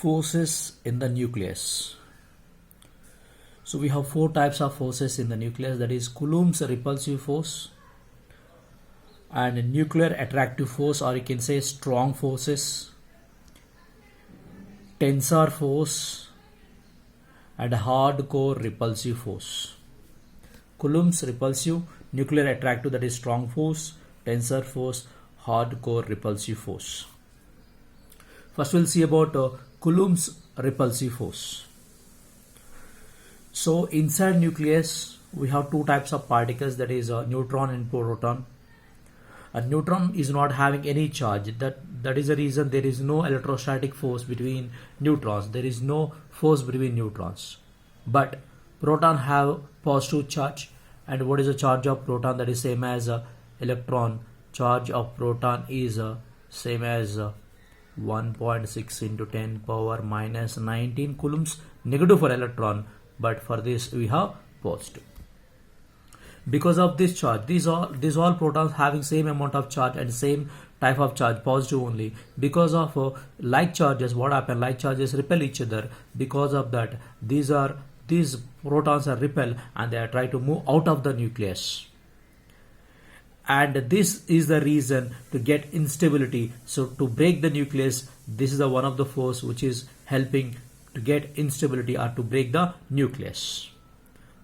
Forces in the nucleus. So we have four types of forces in the nucleus, that is Coulomb's repulsive force and nuclear attractive force, or you can say strong forces, tensor force and hardcore repulsive force. Coulomb's repulsive, nuclear attractive, that is strong force, tensor force, hardcore repulsive force. First we'll see about Coulomb's repulsive force. So inside nucleus we have two types of particles, that is a neutron and proton. A neutron is not having any charge. That is the reason there is no electrostatic force between neutrons. There is no force between neutrons. But proton have positive charge. And what is the charge of proton? That is same as electron. Charge of proton is same as 1.6 into 10 power minus 19 coulombs. Negative for electron, but for this we have positive. Because of this charge, these all protons having same amount of charge and same type of charge, positive only. Because of like charges, what happen? Like charges repel each other. Because of that, these protons are repel and they are try to move out of the nucleus. And this is the reason to get instability. So to break the nucleus, this is the one of the force which is helping to get instability or to break the nucleus.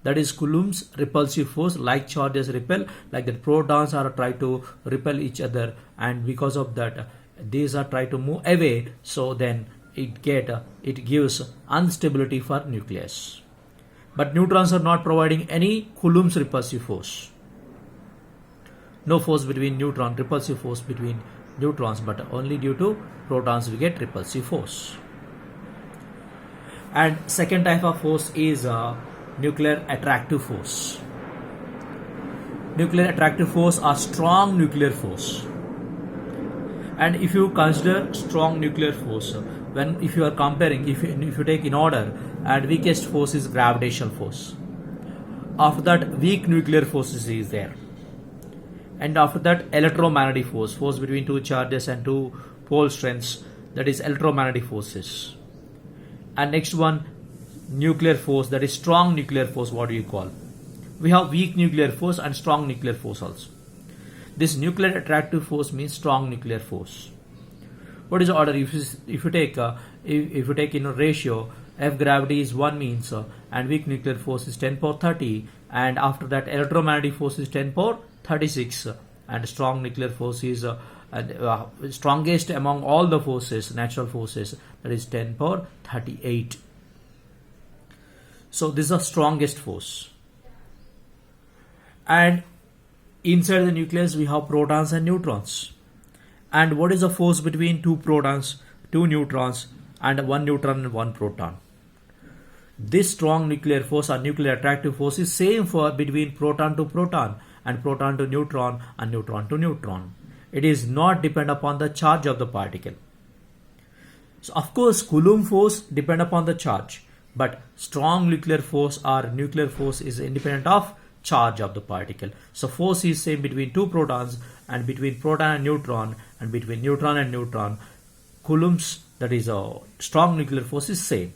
That is Coulomb's repulsive force. Like charges repel, like the protons are try to repel each other, and because of that these are try to move away, so then it gives instability for nucleus. But neutrons are not providing any Coulomb's repulsive force. No force between neutron, repulsive force between neutrons, but only due to protons we get repulsive force. And second type of force is nuclear attractive force. Nuclear attractive force are strong nuclear force. And if you consider strong nuclear force, if you are comparing, if you take in order, and weakest force is gravitational force. After that, weak nuclear forces is there. And after that, electromagnetic force between two charges and two pole strengths, that is electromagnetic forces. And next one, nuclear force, that is strong nuclear force. What do you call? We have weak nuclear force and strong nuclear force also. This nuclear attractive force means strong nuclear force. What is the order? If you take in a ratio, F gravity is 1 means and weak nuclear force is 10 power 30, and after that electromagnetic force is 10 power 36, and strong nuclear force is strongest among all the forces, natural forces, that is 10 power 38. So this is the strongest force. And inside the nucleus we have protons and neutrons. And what is the force between two protons, two neutrons, and one neutron and one proton? This strong nuclear force or nuclear attractive force is same for between proton to proton and proton to neutron and neutron to neutron. It is not depend upon the charge of the particle. So of course Coulomb force depend upon the charge, but strong nuclear force or nuclear force is independent of charge of the particle. So force is same between two protons and between proton and between neutron and neutron. Coulomb's, that is a strong nuclear force, is same.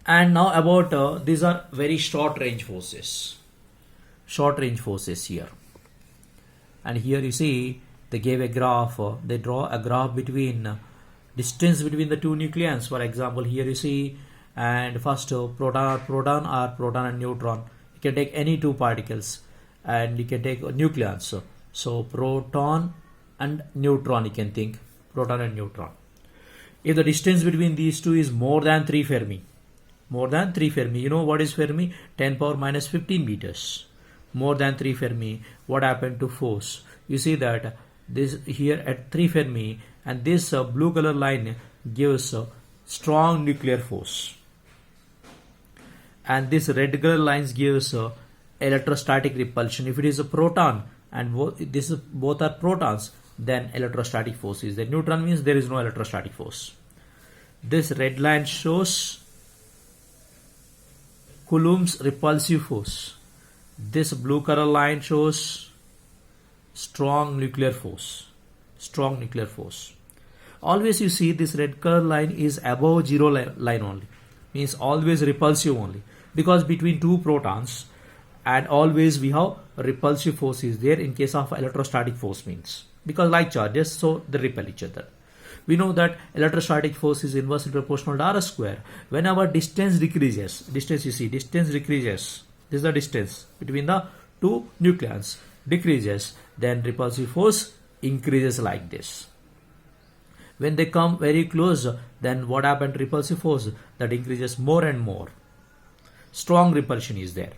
And now about these are very short range forces. Short range forces here. And here you see they gave a graph, they draw a graph between distance between the two nucleons. For example, here you see, and first proton and neutron. You can take any two particles and you can take nucleons. So proton and neutron, you can think proton and neutron. If the distance between these two is more than 3 Fermi, you know what is Fermi? 10 power minus 15 meters. More than 3 Fermi, what happened to force? You see that this here at 3 Fermi, and this blue color line gives strong nuclear force, and this red color lines gives electrostatic repulsion. If it is a proton and both are protons, then electrostatic force is there. Neutron means there is no electrostatic force. This red line shows Coulomb's repulsive force. This blue color line shows strong nuclear force. always you see this red color line is above zero line only, means always repulsive only, because between two protons, and always we have repulsive force is there in case of electrostatic force, means because like charges, so they repel each other. We know that electrostatic force is inversely proportional to r square. Whenever distance decreases, distance you see, distance decreases, this is the distance between the two nucleons, decreases, then repulsive force increases like this. When they come very close, then what happened? Repulsive force that increases more and more. Strong repulsion is there.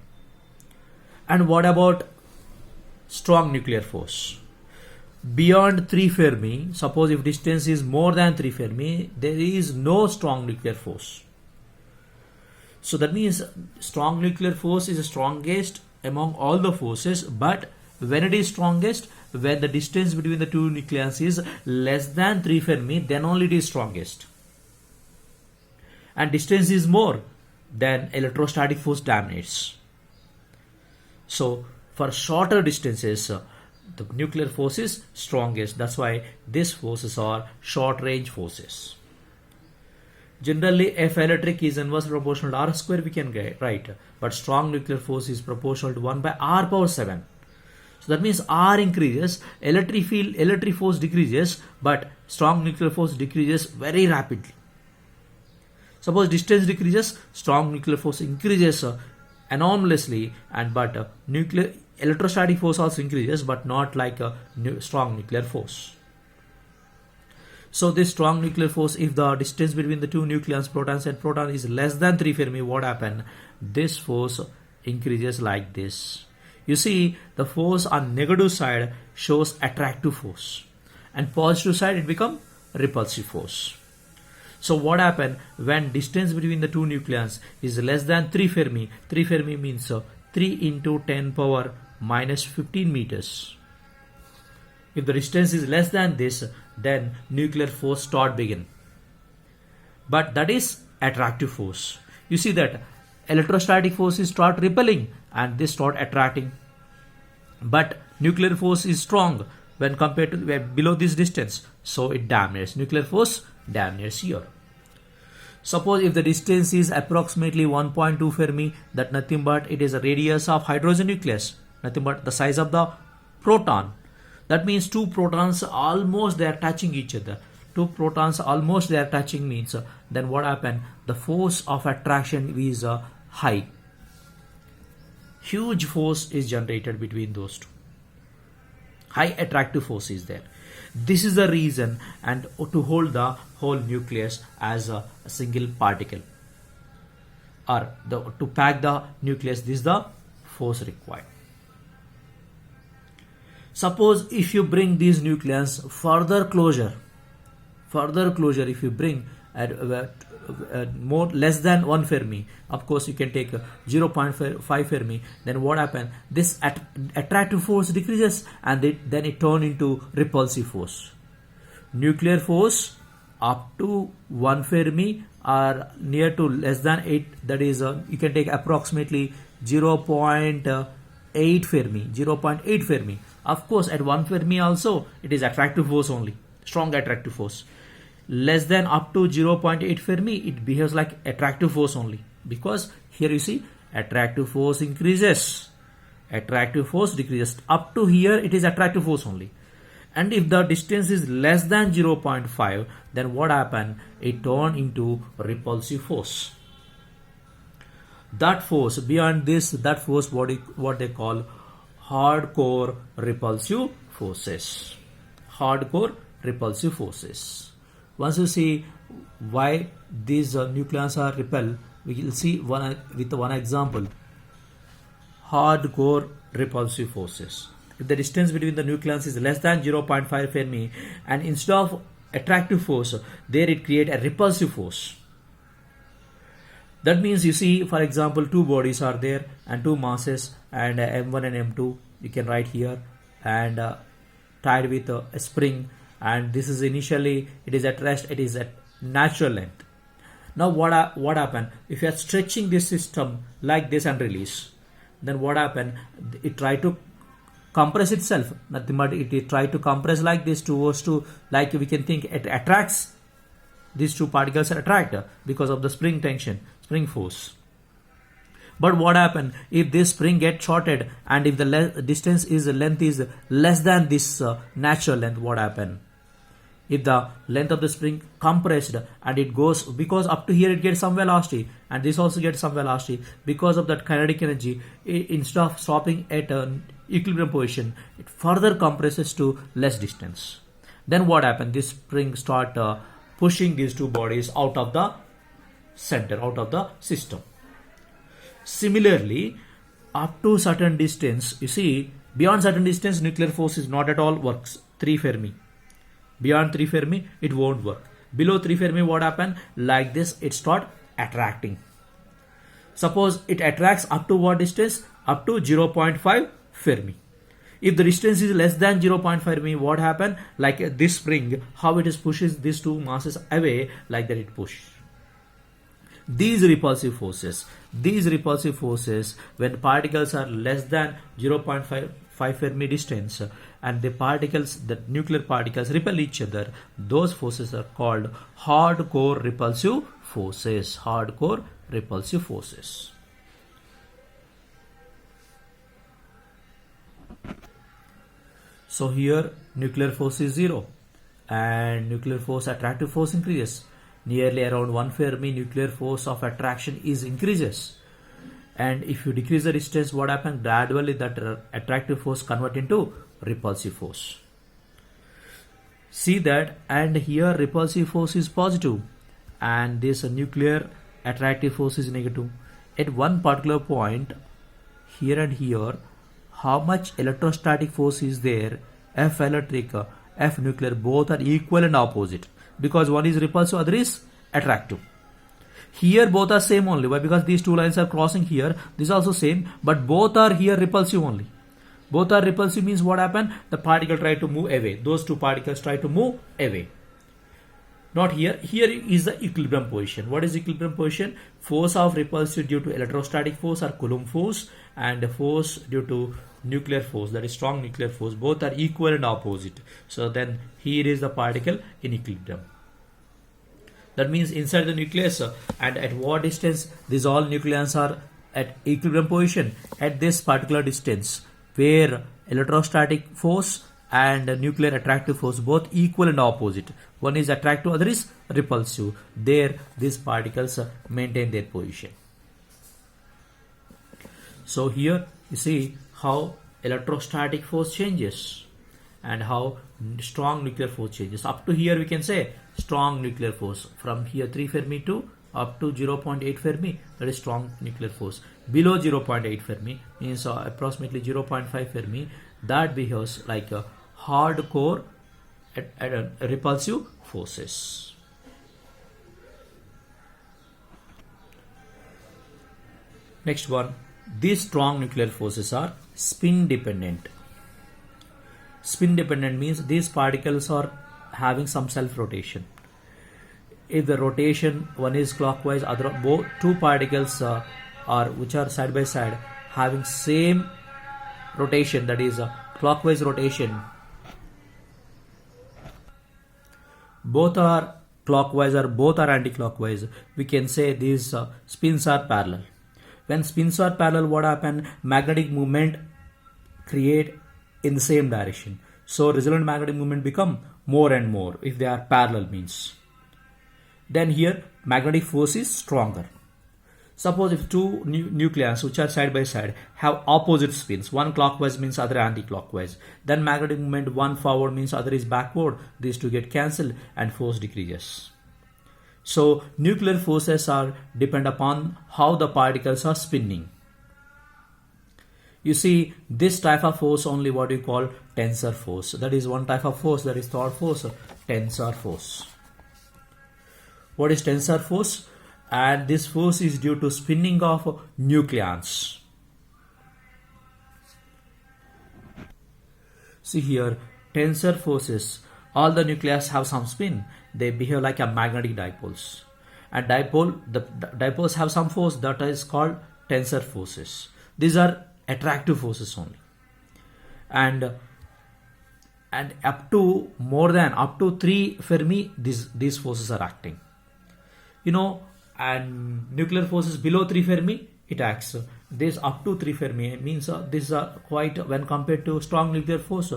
And what about strong nuclear force? Beyond 3 Fermi, suppose if distance is more than 3 Fermi, there is no strong nuclear force. So that means strong nuclear force is the strongest among all the forces, but when it is strongest, when the distance between the two nucleons is less than 3 Fermi, then only it is strongest. And distance is more, then electrostatic force dominates. So for shorter distances, the nuclear force is strongest. That's why these forces are short range forces. Generally, if electric is inversely proportional to r square, we can get right, but strong nuclear force is proportional to 1 by r power 7. So that means r increases, electric force decreases, but strong nuclear force decreases very rapidly. Suppose distance decreases, strong nuclear force increases enormously, and but electrostatic force also increases, but not like a strong nuclear force. So this strong nuclear force, if the distance between the two nucleons, protons and proton, is less than 3 Fermi, what happen? This force increases like this. You see, the force on negative side shows attractive force, and positive side it becomes repulsive force. So what happen when distance between the two nucleons is less than 3 Fermi? 3 Fermi means 3 into 10 power minus 15 meters. If the distance is less than this, then nuclear force start begin. But that is attractive force. You see that electrostatic forces start repelling and they start attracting. But nuclear force is strong when compared to below this distance. So it dominates. Nuclear force dominates here. Suppose if the distance is approximately 1.2 Fermi, that nothing but it is a radius of hydrogen nucleus, nothing but the size of the proton. That means two protons almost they are touching each other. Two protons almost they are touching means then what happen? The force of attraction is high. Huge force is generated between those two. High attractive force is there. This is the reason, and to hold the whole nucleus as a single particle, or to pack the nucleus, this is the force required. Suppose if you bring these nucleons further closure if you bring at more less than 1 Fermi, of course you can take 0.5 Fermi, then what happens? This attractive force decreases and then it turns into repulsive force. Nuclear force up to 1 Fermi or near to less than 8, that is you can take approximately 0.8 Fermi. Of course at 1 Fermi also it is attractive force only, strong attractive force. Less than up to 0.8 Fermi it behaves like attractive force only, because here you see attractive force increases, attractive force decreases. Up to here it is attractive force only. And if the distance is less than 0.5, then what happen? It turn into repulsive force. That force, beyond this, that force what they call hardcore repulsive forces. Hardcore repulsive forces. Once you see why these nucleons are repelled, we will see with one example. Hardcore repulsive forces. If the distance between the nucleons is less than 0.5 Fermi, and instead of attractive force, there it create a repulsive force. That means you see, for example, two bodies are there and two masses, and M1 and M2 you can write here, and tied with a spring, and this is initially it is at rest, it is at natural length. Now what happen if you are stretching this system like this and release, then what happen? It try to compress itself. Nothing but it try to compress like this towards to, like we can think it attracts. These two particles attract because of the spring tension, spring force. But what happen if this spring gets shorted and if the length is less than this natural length? What happen if the length of the spring compressed and it goes, because up to here it gets some velocity and this also gets some velocity, because of that kinetic energy, instead of stopping at an equilibrium position, it further compresses to less distance. Then what happen? This spring start pushing these two bodies out of the center, out of the system. Similarly, up to certain distance, you see, beyond certain distance, nuclear force is not at all works. 3 Fermi. Beyond 3 Fermi, it won't work. Below 3 Fermi, what happen? Like this, it start attracting. Suppose it attracts up to what distance? Up to 0.5 Fermi. If the distance is less than 0.5 Fermi, what happen? Like this spring, how it is pushes these two masses away, like that it push. These repulsive forces, when particles are less than 0.5 Fermi distance and the nuclear particles repel each other, those forces are called hardcore repulsive forces. Hardcore repulsive forces. So here nuclear force is 0 and nuclear force attractive force increases. Nearly around 1 Fermi, nuclear force of attraction is increases. And if you decrease the distance, what happens? Gradually that attractive force convert into repulsive force. See that, and here repulsive force is positive and this nuclear attractive force is negative. At one particular point, here and here, how much electrostatic force is there? F electric, F nuclear, both are equal and opposite. Because one is repulsive, other is attractive. Here both are same only. Why? Because these two lines are crossing here. This is also same, but both are here repulsive only. Both are repulsive means what happened? The particle try to move away. Those two particles try to move away. Not here. Here is the equilibrium position. What is equilibrium position? Force of repulsive due to electrostatic force or Coulomb force, and the force due to nuclear force, that is strong nuclear force. Both are equal and opposite. So then here is the particle in equilibrium. That means inside the nucleus and at what distance these all nucleons are at equilibrium position? At this particular distance where electrostatic force and nuclear attractive force both equal and opposite. One is attractive, other is repulsive. There these particles maintain their position. So here you see how electrostatic force changes and how strong nuclear force changes. Up to here we can say strong nuclear force. From here 3 Fermi to up to 0.8 Fermi, that is strong nuclear force. Below 0.8 Fermi means approximately 0.5 Fermi, that behaves like a hardcore repulsive forces. Next one, these strong nuclear forces are spin dependent. Spin dependent means these particles are having some self rotation. If the rotation one is clockwise, other both two particles which are side by side having same rotation, that is clockwise rotation, both are clockwise or both are anti-clockwise, we can say these spins are parallel. When spins are parallel, what happen? Magnetic movement create in the same direction. So resultant magnetic movement become more and more if they are parallel means. Then here magnetic force is stronger. Suppose if two nucleons which are side by side have opposite spins, one clockwise means other anti-clockwise, then magnetic moment one forward means other is backward, these two get cancelled and force decreases. So nuclear forces are depend upon how the particles are spinning. You see this type of force only what you call tensor force. That is one type of force, that is third force, tensor force. What is tensor force? And this force is due to spinning of nucleons. See here, tensor forces, all the nucleus have some spin. They behave like a magnetic dipoles. And the dipoles have some force that is called tensor forces. These are attractive forces only. and up to more than up to 3 Fermi, these forces are acting. And nuclear forces below 3 Fermi, it acts. This up to 3 Fermi means this is quite, when compared to strong nuclear force,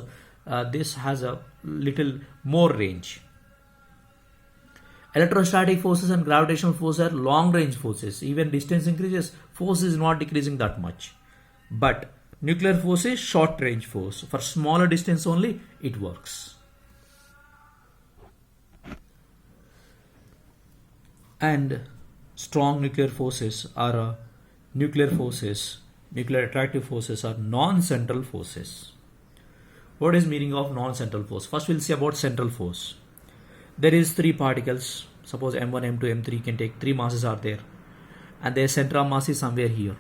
this has a little more range. Electrostatic forces and gravitational forces are long range forces. Even distance increases, force is not decreasing that much. But nuclear force is short range force. For smaller distance only, it works. And strong nuclear forces are nuclear attractive forces are non-central forces. What is meaning of non-central force? First we'll see about central force. There is 3 particles. Suppose M1, M2, M3 can take 3 masses are there, and their center of mass is somewhere here.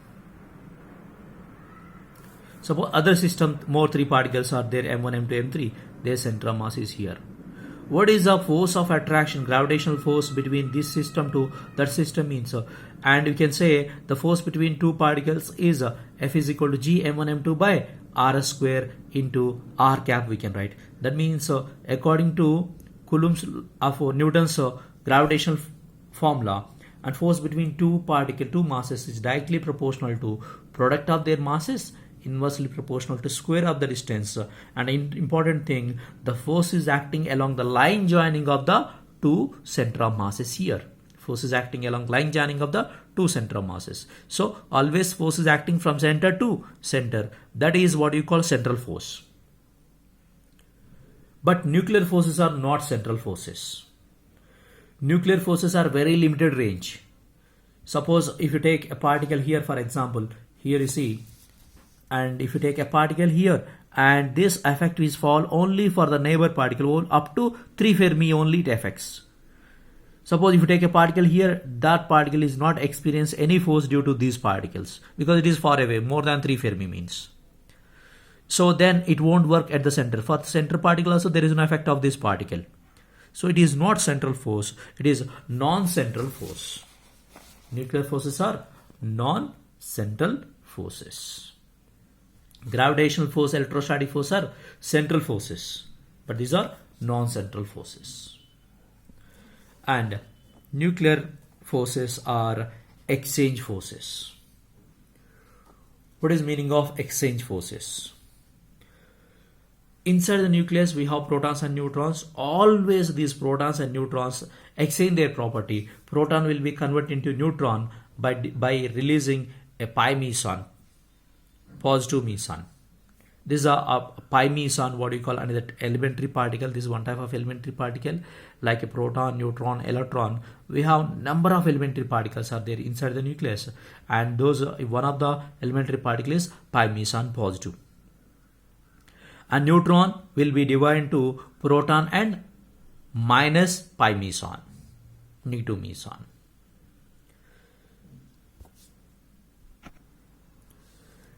Suppose other system, more 3 particles are there, M1, M2, M3, their center of mass is here. What is the force of attraction, gravitational force between this system to that system means? And you can say the force between 2 particles is F is equal to G M1 M2 by R square into R cap, we can write. That means according to Coulomb's of Newton's gravitational formula, and force between 2 masses is directly proportional to product of their masses, inversely proportional to square of the distance. And important thing, the force is acting along the line joining of the 2 center of masses here. Force is acting along line joining of the 2 center of masses. So always force is acting from center to center. That is what you call central force. But nuclear forces are not central forces. Nuclear forces are very limited range. Suppose if you take a particle here, for example, here you see, and if you take a particle here, and this effect is fall only for the neighbor particle, up to 3 Fermi only it affects. Suppose if you take a particle here, that particle is not experience any force due to these particles because it is far away, more than 3 Fermi means. So then it won't work at the center. For the center particle also there is no effect of this particle. So it is not central force, it is non-central force. Nuclear forces are non-central forces. Gravitational force, electrostatic force are central forces, but these are non-central forces. And nuclear forces are exchange forces. What is meaning of exchange forces? Inside the nucleus we have protons and neutrons. Always these protons and neutrons exchange their property. Proton will be converted into neutron by releasing a pi meson, positive meson. This is a pi meson, what you call another elementary particle. This is one type of elementary particle, like a proton, neutron, electron. We have number of elementary particles are there inside the nucleus, and those one of the elementary particle is pi meson positive. A neutron will be divided into proton and minus pi meson, negative meson.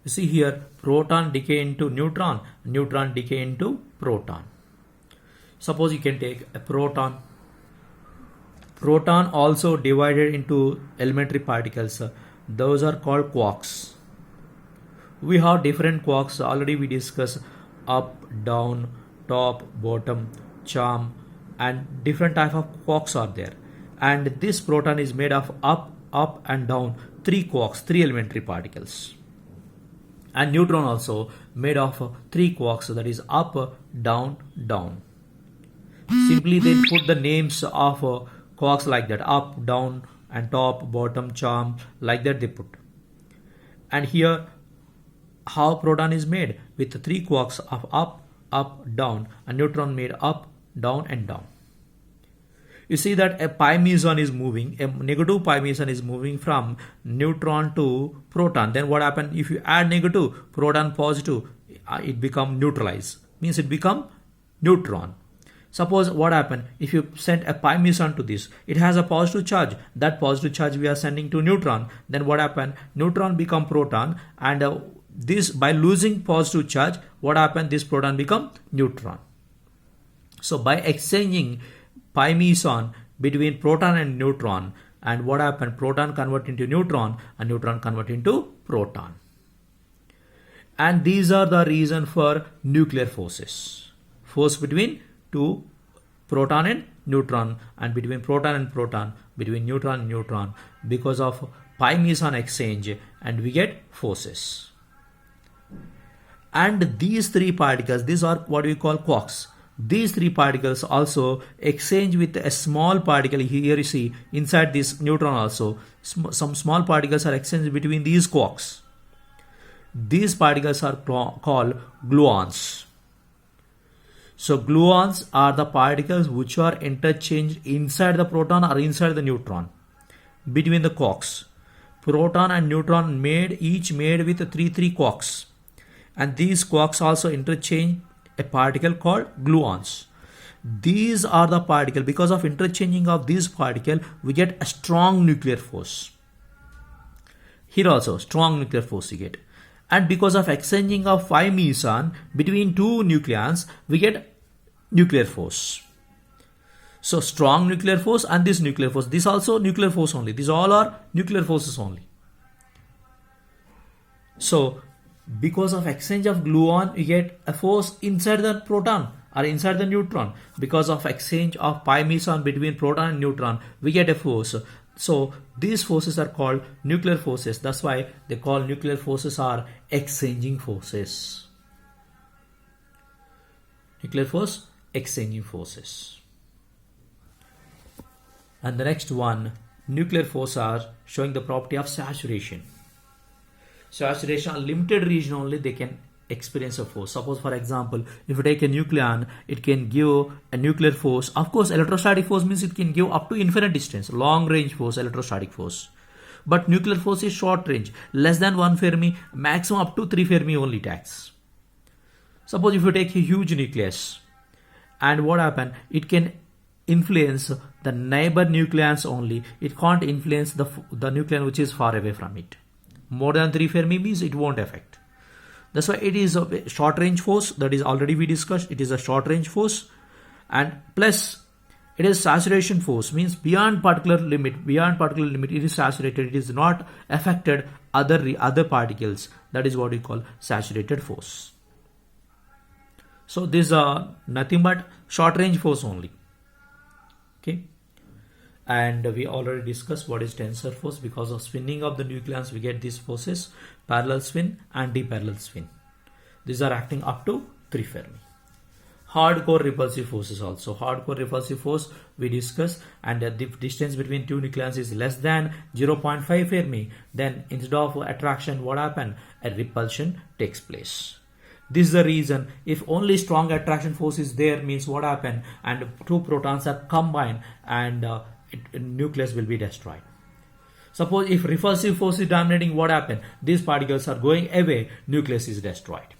You see here, proton decay into neutron, neutron decay into proton. Suppose you can take a proton. Proton also divided into elementary particles. Those are called quarks. We have different quarks. Already we discussed up, down, top, bottom, charm, and different type of quarks are there. And this proton is made of up, and down, 3 quarks, 3 elementary particles. And neutron also made of 3 quarks, that is up, down, down. Simply they put the names of quarks like that, up, down, and top, bottom, charm, like that they put. And here how proton is made, with 3 quarks of up, down, and neutron made up, down, and down. You see that a pi meson is moving, a negative pi meson is moving from neutron to proton. Then what happens if you add negative, proton positive, it become neutralized, means it become neutron. Suppose what happened if you send a pi meson to this, it has a positive charge, that positive charge we are sending to neutron. Then what happened, neutron become proton, and this by losing positive charge, what happened, this proton become neutron. So by exchanging pi meson between proton and neutron, and what happened, proton convert into neutron and neutron convert into proton. And these are the reason for nuclear forces. Force between two proton and neutron, and between proton and proton, between neutron and neutron, because of pi meson exchange, and we get forces. And these three particles, these are what we call quarks. These three particles also exchange with a small particle. Here you see inside this neutron also some small particles are exchanged between these quarks. These particles are called gluons. So gluons are the particles which are interchanged inside the proton or inside the neutron between the quarks. Proton and neutron each made with three quarks, and these quarks also interchange a particle called gluons. These are the particle. Because of interchanging of these particle, we get a strong nuclear force. Here also strong nuclear force we get. And because of exchanging of pi meson between two nucleons, we get nuclear force. So strong nuclear force and this nuclear force. This also nuclear force only. These all are nuclear forces only. So because of exchange of gluon, we get a force inside the proton or inside the neutron. Because of exchange of pi meson between proton and neutron, we get a force. So these forces are called nuclear forces. That's why they call nuclear forces are exchanging forces. Nuclear force, exchanging forces. And the next one, nuclear force are showing the property of saturation. Saturation, a limited region only they can experience a force. Suppose for example, if you take a nucleon, it can give a nuclear force. Of course, electrostatic force means it can give up to infinite distance, long range force, electrostatic force. But nuclear force is short range, less than 1 Fermi, maximum up to 3 Fermi only it acts. Suppose if you take a huge nucleus, and what happen? It can influence the neighbor nucleons only. It can't influence the nucleon which is far away from it. More than 3 Fermi means it won't affect. That's why it is a short range force. That is already we discussed. It is a short range force, and plus it is saturation force, means beyond particular limit it is saturated. It is not affected other particles. That is what we call saturated force. So these are nothing but short range force only. Okay. And we already discussed what is tensor force. Because of spinning of the nucleons, we get these forces: parallel spin, anti-parallel spin. These are acting up to 3 Fermi. Hardcore repulsive forces also. Hardcore repulsive force we discussed, and the distance between two nucleons is less than 0.5 Fermi. Then instead of attraction, what happens? A repulsion takes place. This is the reason if only strong attraction force is there, means what happens? And two protons are combined, and nucleus will be destroyed. Suppose if repulsive force is dominating, what happens? These particles are going away, nucleus is destroyed.